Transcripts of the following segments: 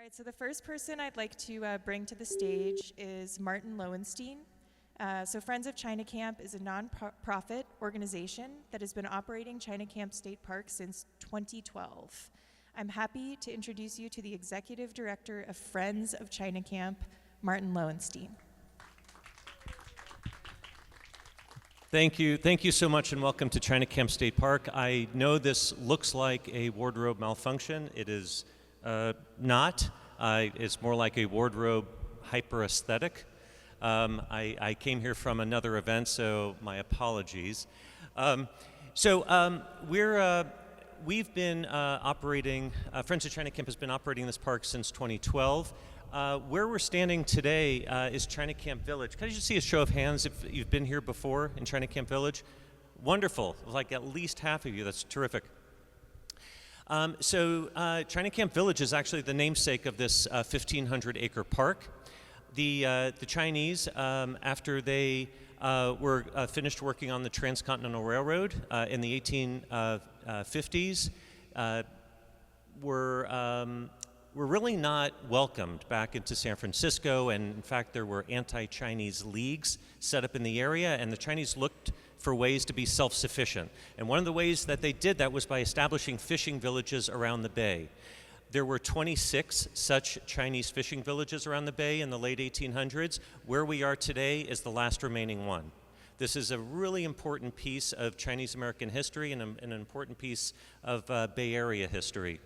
right, so the first person I'd like to bring to the stage is Martin Lowenstein. So Friends of China Camp is a non-profit organization that has been operating China Camp State Park since 2012. I'm happy to introduce you to the Executive Director of Friends of China Camp, Martin Lowenstein. Thank you so much, and welcome to China Camp State Park. I know this looks like a wardrobe malfunction. It is not. It's more like a wardrobe hyper-aesthetic. I came here from another event, so my apologies. We've been operating, Friends of China Camp has been operating this park since 2012. Where we're standing today is China Camp Village. Can I just see a show of hands if you've been here before in China Camp Village? Wonderful, like at least half of you, that's terrific. China Camp Village is actually the namesake of this 1,500-acre park. The Chinese, after they were finished working on the Transcontinental Railroad in the 1850s, were really not welcomed back into San Francisco, and in fact there were anti-Chinese leagues set up in the area, and the Chinese looked for ways to be self-sufficient. And one of the ways that they did that was by establishing fishing villages around the bay. There were 26 such Chinese fishing villages around the bay in the late 1800s. Where we are today is the last remaining one. This is a really important piece of Chinese American history and an important piece of Bay Area history.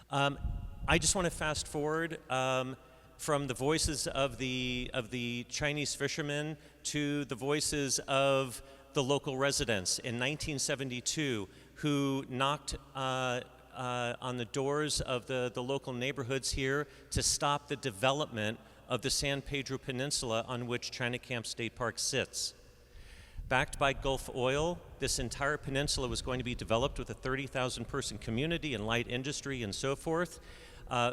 I just want to fast forward from the voices of the Chinese fishermen to the voices of the local residents in 1972 who knocked on the doors of the local neighborhoods here to stop the development of the San Pedro Peninsula on which China Camp State Park sits. Backed by Gulf Oil, this entire peninsula was going to be developed with a 30,000-person community and light industry and so forth.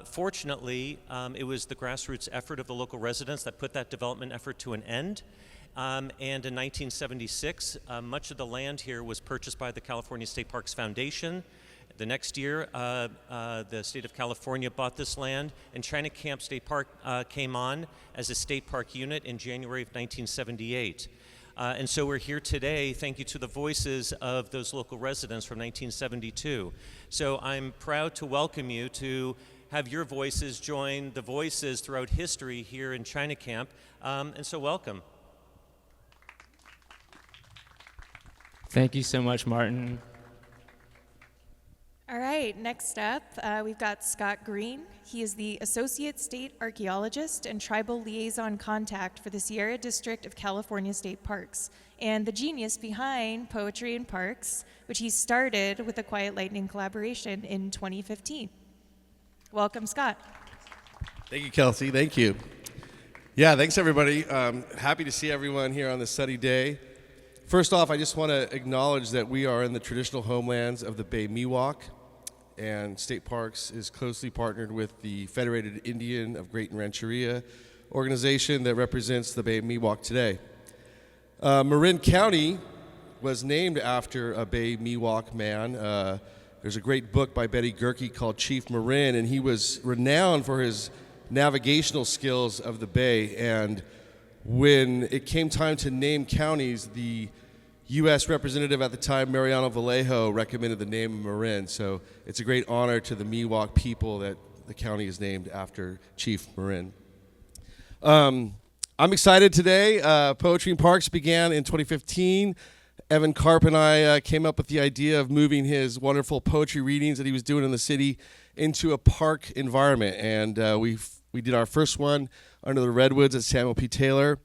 Fortunately, it was the grassroots effort of the local residents that put that development effort to an end. And in 1976, much of the land here was purchased by the California State Parks Foundation. The next year, the state of California bought this land, and China Camp State Park came on as a state park unit in January of 1978. And so we're here today, thank you to the voices of those local residents from 1972. So I'm proud to welcome you to have your voices join the voices throughout history here in China Camp, and so welcome. Thank you so much, Martin. All right, next up, we've got Scott Green. He is the Associate State Archeologist and Tribal Liaison Contact for the Sierra District of California State Parks, and the genius behind Poetry in Parks, which he started with the Quiet Lightning collaboration in 2015. Welcome, Scott. Thank you, Kelsey. Thank you. Yeah, thanks, everybody. Happy to see everyone here on this sunny day. First off, I just want to acknowledge that we are in the traditional homelands of the Bay Miwok, and State Parks is closely partnered with the Federated Indian of Great Rancheria organization that represents the Bay Miwok today. Marin County was named after a Bay Miwok man. There's a great book by Betty Gerke called Chief Marin, and he was renowned for his navigational skills of the Bay. And when it came time to name counties, the U.S. representative at the time, Mariano Vallejo, recommended the name of Marin. So it's a great honor to the Miwok people that the county is named after Chief Marin. I'm excited today. Poetry in Parks began in 2015. Evan Karp and I came up with the idea of moving his wonderful poetry readings that he was doing in the city into a park environment. And we did our first one under the Redwoods at Samuel P. Taylor.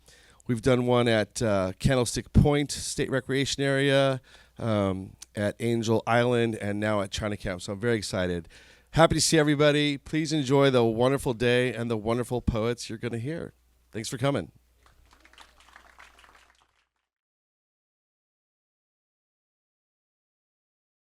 We've done one at Candlestick Point State Recreation Area, at Angel Island, and now at China Camp. So I'm very excited. Happy to see everybody. Please enjoy the wonderful day and the wonderful poets you're going to hear. Thanks for coming.